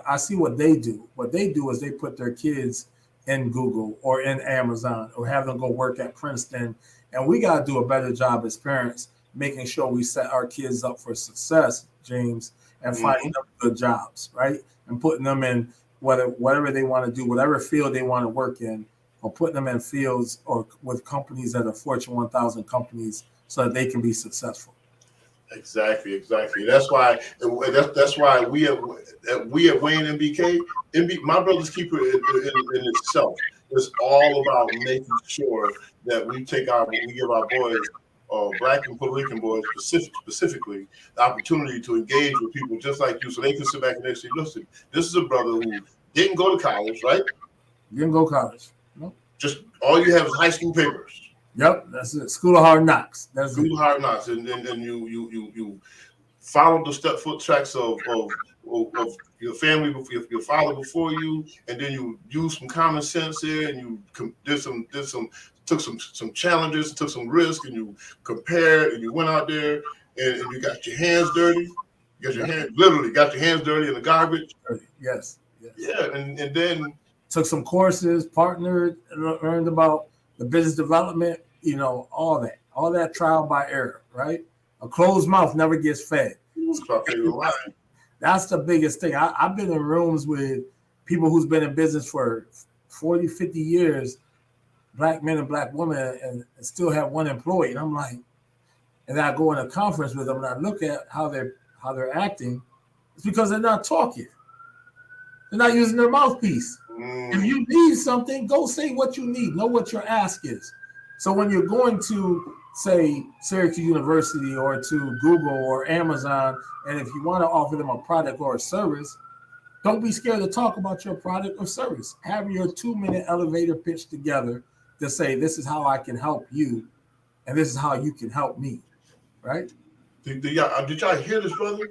I see what they do. What they do is they put their kids in Google or in Amazon or have them go work at Princeton. And we got to do a better job as parents, making sure we set our kids up for success, James, and finding them good jobs, right? And putting them in whatever they want to do, whatever field they want to work in, or putting them in fields or with companies that are Fortune 1000 companies so that they can be successful. Exactly. That's why we at Wayne MBK, my brother's keeper in itself. It's all about making sure that we give our boys, Black and Puerto Rican boys specifically, the opportunity to engage with people just like you, so they can sit back and they say, listen, this is a brother who didn't go to college, right? Didn't go to college. Nope. Just all you have is high school papers. Yep, that's it. School of Hard Knocks. That's School of Hard Knocks, and you follow the foot tracks of your family, your father before you, and then you use some common sense there, and you took some challenges, took some risk, and you compared, and you went out there, and you got your hands dirty. Literally got your hands dirty in the garbage. Yes. Yeah, and then took some courses, partnered, learned about the business development, all that trial by error, right? A closed mouth never gets fed. That's the biggest thing. I've been in rooms with people who's been in business for 40, 50 years, Black men and Black women, and still have one employee. And I'm like, and I go in a conference with them and I look at how they're acting. It's because they're not talking. They're not using their mouthpiece. If you need something, go say what you need. Know what your ask is. So when you're going to, say, Syracuse University or to Google or Amazon, and if you want to offer them a product or a service, don't be scared to talk about your product or service. Have your 2-minute elevator pitch together to say, this is how I can help you, and this is how you can help me, right? Did y'all hear this, brother?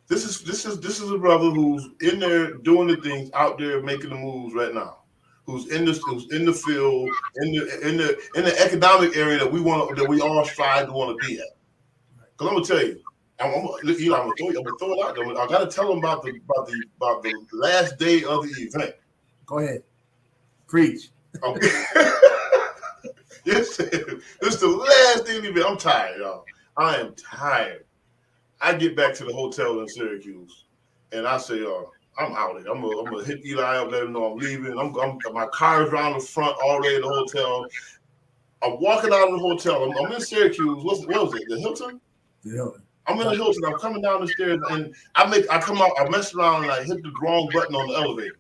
This is a brother who's in there doing the things, out there making the moves right now. Who's in the field, in the economic area that we all strive to want to be at. Because I'm gonna tell you, I'm gonna throw it out there. I gotta tell them about the last day of the event. Go ahead, preach. Okay. Yes, it's the last day of the event. I'm tired, y'all. I am tired. I get back to the hotel in Syracuse, and I say, I'm out of here. I'm gonna hit Eli up, let him know I'm leaving. My car is around the front already in the hotel. I'm walking out of the hotel. I'm in Syracuse. What was it? The Hilton? The Hilton. I'm in the Hilton. I'm coming down the stairs, and I come out. I mess around and I hit the wrong button on the elevator.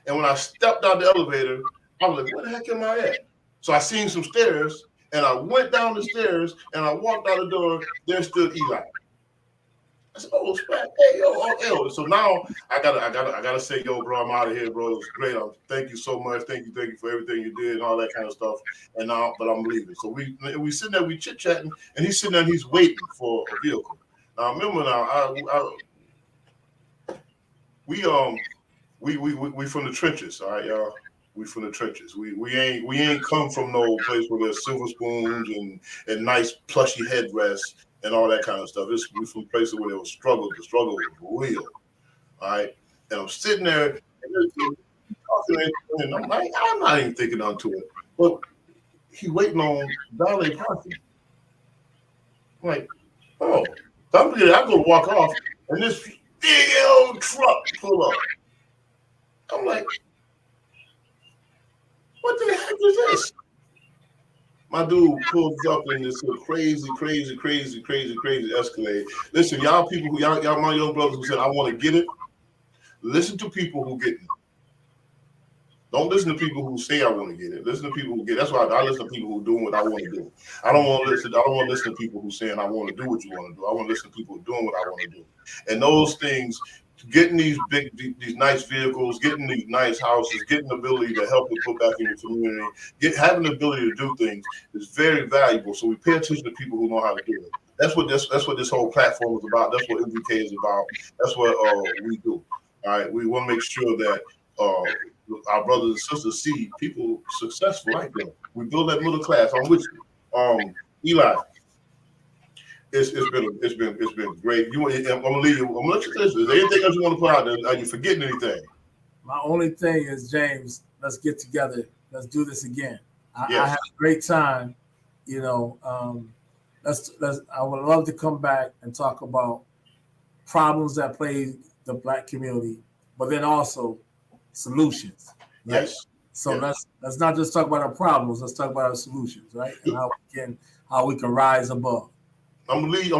And when I stepped out the elevator, I was like, "Where the heck am I at?" So I seen some stairs, and I went down the stairs, and I walked out the door. There stood Eli. I said, "Oh, hey, yo." So now I gotta say, yo, bro, I'm out of here, bro. It was great. Thank you so much. Thank you for everything you did and all that kind of stuff. And now, but I'm leaving. So we sitting there, we chit chatting, and he's sitting there, and he's waiting for a vehicle. Now remember, we from the trenches, all right, y'all. We from the trenches. We ain't come from no place where there's silver spoons and nice plushy headrests and all that kind of stuff. We from places where there was struggle. The struggle was real. All right. And I'm sitting there and I'm like, I'm not even thinking onto it. But he waiting on valet parking. I'm like, oh, so I go walk off, and this big old truck pull up. I'm like, what the heck is this? My dude pulls up in this crazy Escalade. Listen, y'all people y'all my young brothers who said, I want to get it. Listen to people who get it. Don't listen to people who say I want to get it. Listen to people who get it. That's why I listen to people who are doing what I want to do. I don't want to listen to people who saying I want to do what you want to do. I want to listen to people who are doing what I want to do. And those things, getting these nice vehicles, getting these nice houses, getting the ability to help and put back in your community, having the ability to do things is very valuable. So we pay attention to people who know how to do it. That's what this whole platform is about. That's what MBK is about. That's what we do. All right, we want to make sure that our brothers and sisters see people successful like them. We build that middle class. I'm with you, Eli. It's been great. I'm gonna leave you. I'm gonna let you listen. Is there anything else you want to put out there? Are you forgetting anything? My only thing is, James, let's get together. Let's do this again. I had a great time. I would love to come back and talk about problems that plague the Black community, but then also solutions. Right? Yes. So let's not just talk about our problems. Let's talk about our solutions, right? And how we can rise above. I'm gonna leave. I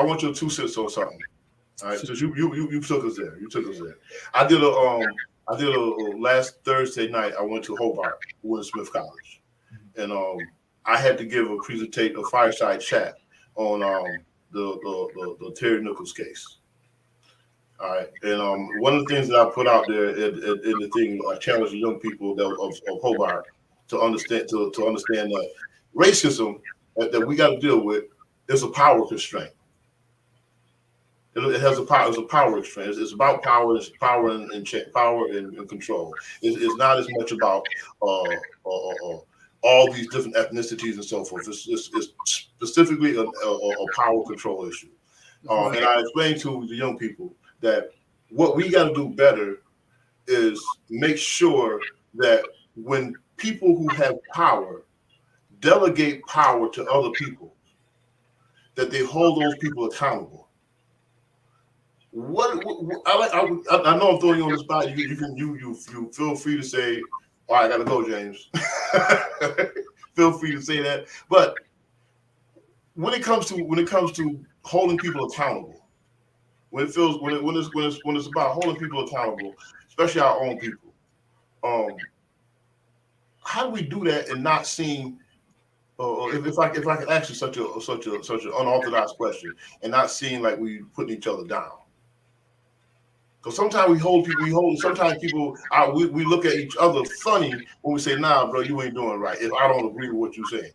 want your 2 cents on something. All right, so you took us there. I I did last Thursday night. I went to Hobart, Will Smith College, and I had to give a fireside chat on the Terry Nichols case. All right, and one of the things that I put out there in the thing, I challenge the young people of Hobart to understand that racism that we got to deal with is a power constraint. It has a power. It's a power constraint. It's about power. It's power and power and control. It's not as much about all these different ethnicities and so forth. It's specifically a power control issue. And I explained to the young people that what we got to do better is make sure that when people who have power delegate power to other people, that they hold those people accountable. I know I'm throwing you on the spot. You feel free to say, "All right, I gotta go, James." Feel free to say that. But when it comes to holding people accountable, when it's about holding people accountable, especially our own people, how do we do that and not seeing? If I could ask you such an unorthodox question and not seeing like we putting each other down, because sometimes we look at each other funny when we say, "Nah, bro, you ain't doing right." If I don't agree with what you're saying,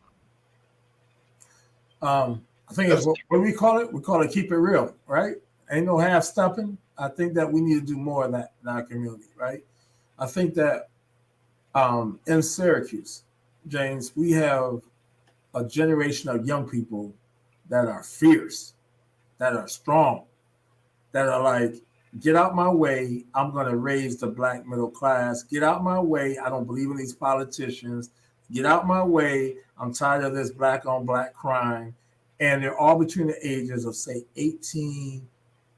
I think it's what we call it keep it real, right? Ain't no half stepping. I think that we need to do more of that in our community, right? I think that in Syracuse, James, we have a generation of young people that are fierce, that are strong, that are like, get out my way. I'm going to raise the black middle class. Get out my way. I don't believe in these politicians. Get out my way. I'm tired of this black on black crime. And they're all between the ages of, say, 18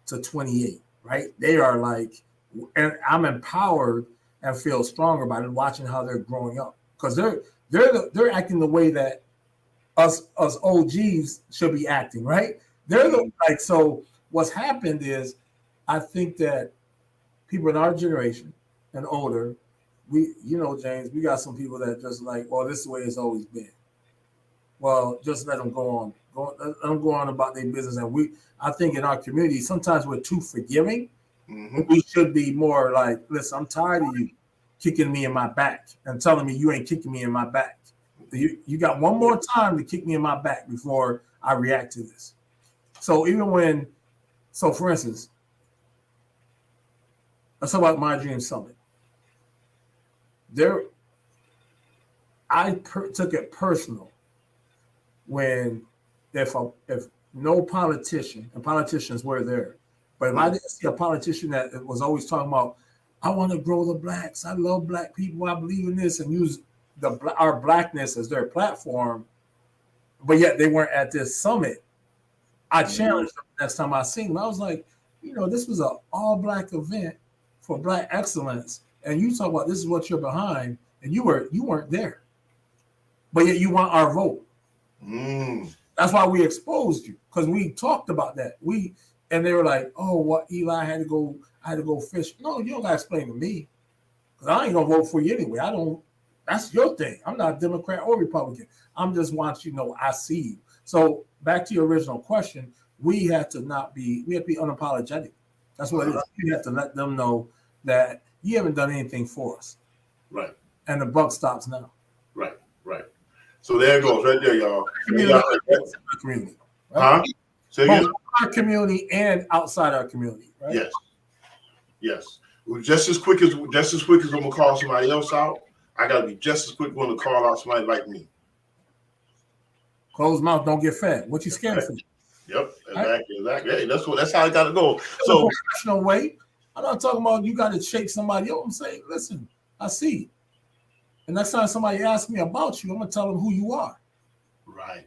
to 28, right? They are like, and I'm empowered and feel stronger about it, watching how they're growing up, because they're acting the way that us OGs should be acting, right? So what's happened is, I think that people in our generation and older, James, we got some people that just like, well, this is the way it's always been. Well, just let them go on about their business. And I think in our community, sometimes we're too forgiving. Mm-hmm. We should be more like, listen, I'm tired of you kicking me in my back and telling me you ain't kicking me in my back. You got one more time to kick me in my back before I react to this. So for instance, let's talk about My Dream Summit. I took it personal when if no politician, and politicians were there, but if I didn't see a politician that was always talking about, I want to grow the blacks, I love black people, I believe in this, and use our blackness as their platform, but yet they weren't at this summit, I challenged them next time I seen them. I was like, this was an all-black event for black excellence, and you talk about this is what you're behind, and you weren't there, but yet you want our vote. That's why we exposed you, because we talked about that. And they were like, "Oh, what Eli had to go fish." No, you don't got to explain to me, because I ain't gonna vote for you anyway. I don't. That's your thing. I'm not Democrat or Republican. I'm just want I see you. So back to your original question, we have to be unapologetic. That's what it is. You have to let them know that you haven't done anything for us. Right. And the buck stops now. Right. So there it goes, right there, y'all. Community. Right? Huh? Say again? Both our community and outside our community, right? Yes. Just as quick as I'm gonna call somebody else out, I gotta be just as quick when to call out somebody like me. Closed mouth don't get fed. What you scared for? Yep, exactly. Hey, that's how I gotta go. So professional way. I'm not talking about you got to shake somebody up. I'm saying, listen, I see. And next time somebody asks me about you, I'm gonna tell them who you are. Right.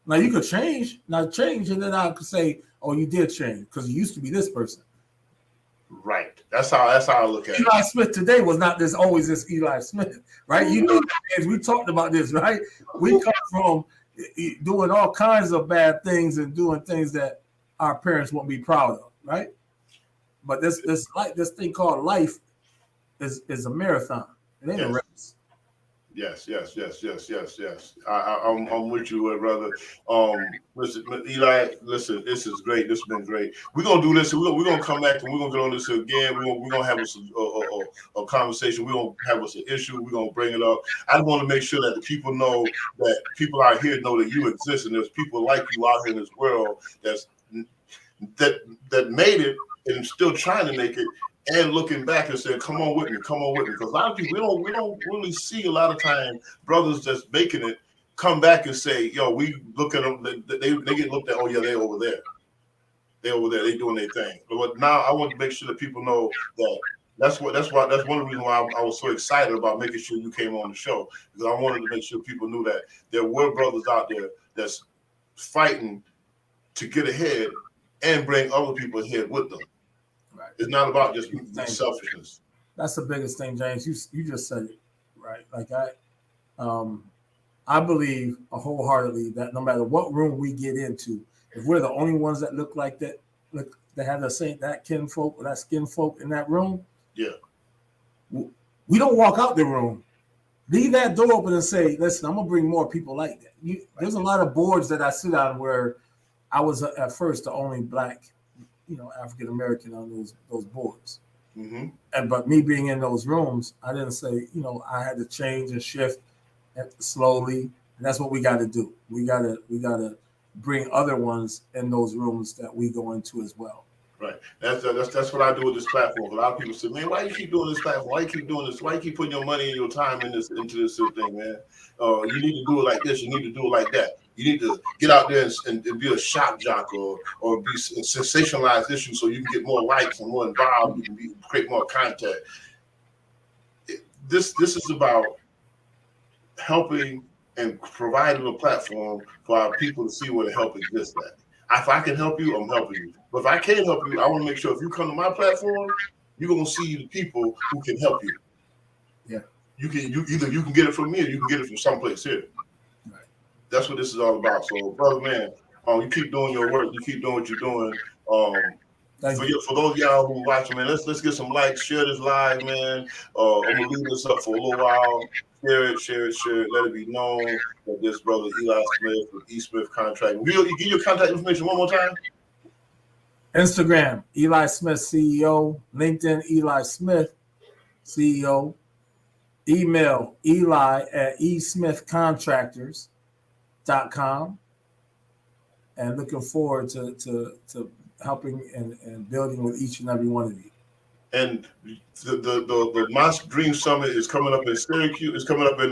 Now you could change, and then I could say, "Oh, you did change because you used to be this person." Right. That's how I look at it. Eli Smith today was not always this Eli Smith, right? We talked about this, right? We come from doing all kinds of bad things and doing things that our parents won't be proud of, right? But this thing called life is a marathon. It ain't a race. Yes. I'm with you, brother. Listen, Eli. Listen, this is great. This has been great. We're gonna do this. We're gonna come back and we're gonna get on this again. We're gonna have a conversation. We're gonna have us an issue. We're gonna bring it up. I want to make sure that the people know that people out here know that you exist, and there's people like you out here in this world that made it and still trying to make it. And looking back and saying, "Come on with me, come on with me," because a lot of people we don't really see a lot of time brothers just making it come back and say, "Yo, we look at them. They get looked at. Oh yeah, they over there. They over there. They doing their thing." But now I want to make sure that people know that that's one of the reasons why I was so excited about making sure you came on the show, because I wanted to make sure people knew that there were brothers out there that's fighting to get ahead and bring other people ahead with them. Right. It's not about just selfishness. That's the biggest thing, James. You just said it, right? Like I believe wholeheartedly that no matter what room we get into, if we're the only ones that look like that, that have that kinfolk or that skin folk in that room, we don't walk out the room. Leave that door open and say, "Listen, I'm gonna bring more people like that." There's a lot of boards that I sit on where I was at first the only black, African American on those boards. Mm-hmm. But me being in those rooms, I didn't say, I had to change and shift slowly, and that's what we got to do. We gotta bring other ones in those rooms that we go into as well. Right. That's what I do with this platform. A lot of people say, "Man, why you keep doing this platform? Why you keep doing this? Why you keep putting your money and your time into this thing, man? You need to do it like this. You need to do it like that. You need to get out there and be a shock jock or be sensationalized issues so you can get more likes and more involved. You can create more content." This is about helping and providing a platform for our people to see where the help exists at. If I can help you, I'm helping you. But if I can't help you, I want to make sure if you come to my platform, you're gonna see the people who can help you. Yeah. You can get it from me or you can get it from someplace here. Right. That's what this is all about. So, brother, man, you keep doing your work. You keep doing what you're doing. For those of y'all who watching, man, let's get some likes. Share this live, man. I'm gonna leave this up for a little while. Share it. Let it be known that this brother Eli Smith with E. Smith Contract. You give your contact information one more time. Instagram, Eli Smith CEO. LinkedIn, Eli Smith CEO. Email eli@esmithcontractors.com. And looking forward to helping and building with each and every one of you. And the My Dream Summit is coming up in Syracuse. It's coming up in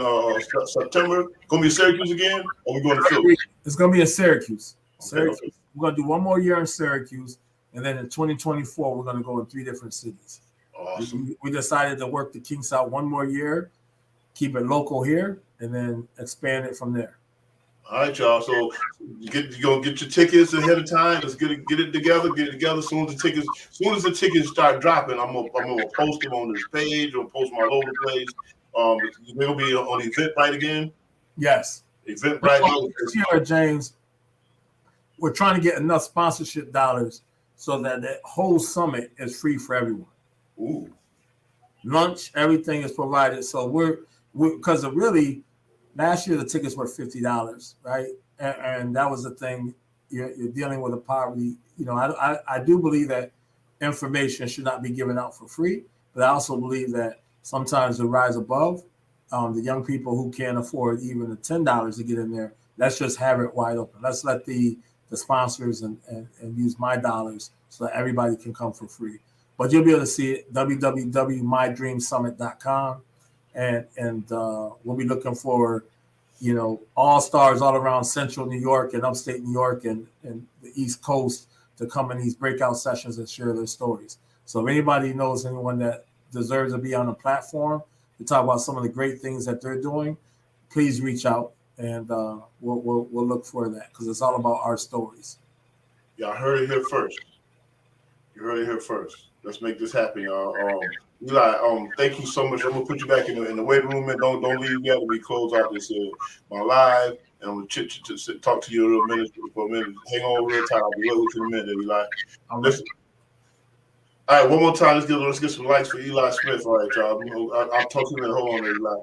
September. Going to be Syracuse again, or we going to Philly? It's going to be in Syracuse. Okay. We're going to do one more year in Syracuse, and then in 2024 we're going to go in 3 different cities. Awesome. We decided to work the kinks out one more year, keep it local here, and then expand it from there. All right, y'all. So get your tickets ahead of time. Let's get it together. Get it together. As soon as the tickets start dropping, I'm gonna post them on this page or post them all over the place. They'll be on Eventbrite again. Yes. Eventbrite. This year, James, we're trying to get enough sponsorship dollars so that the whole summit is free for everyone. Ooh. Lunch, everything is provided. So we're because really. Last year, the tickets were $50, right? And that was the thing. You're dealing with a poverty. I do believe that information should not be given out for free, but I also believe that sometimes to rise above, the young people who can't afford even the $10 to get in there, let's just have it wide open. Let's let the sponsors and use my dollars so that everybody can come for free. But you'll be able to see it, www.mydreamsummit.com. And we'll be looking for, all stars all around Central New York and upstate New York and the East Coast to come in these breakout sessions and share their stories. So if anybody knows anyone that deserves to be on a platform to talk about some of the great things that they're doing, please reach out and we'll look for that because it's all about our stories. Y'all heard it here first. You heard it here first. Let's make this happen, y'all. Eli, thank you so much. I'm gonna put you back in the waiting room and don't leave yet. We close out this my live, and I'm gonna talk to you for a minute. Hang on real tight. I'll be with you in a minute, Eli. Listen, All right, one more time. Let's get some likes for Eli Smith. All right, y'all. I'll talk to you in a minute. Hold on, there, Eli.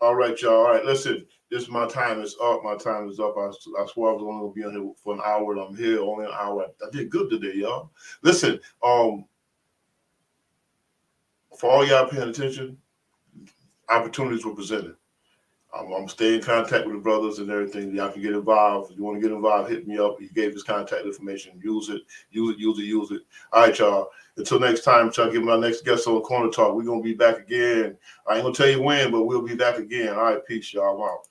All right, y'all. All right, listen. This my time is up. My time is up. I swore I was only gonna be on here for an hour, and I'm here only an hour. I did good today, y'all. Listen, for all y'all paying attention, opportunities were presented. I'm staying in contact with the brothers and everything. Y'all can get involved. If you want to get involved, hit me up. He gave his contact information. Use it. All right, y'all. Until next time, y'all get my next guest on Corner Talk. We're gonna be back again. I ain't gonna tell you when, but we'll be back again. All right, peace, y'all. I'm out.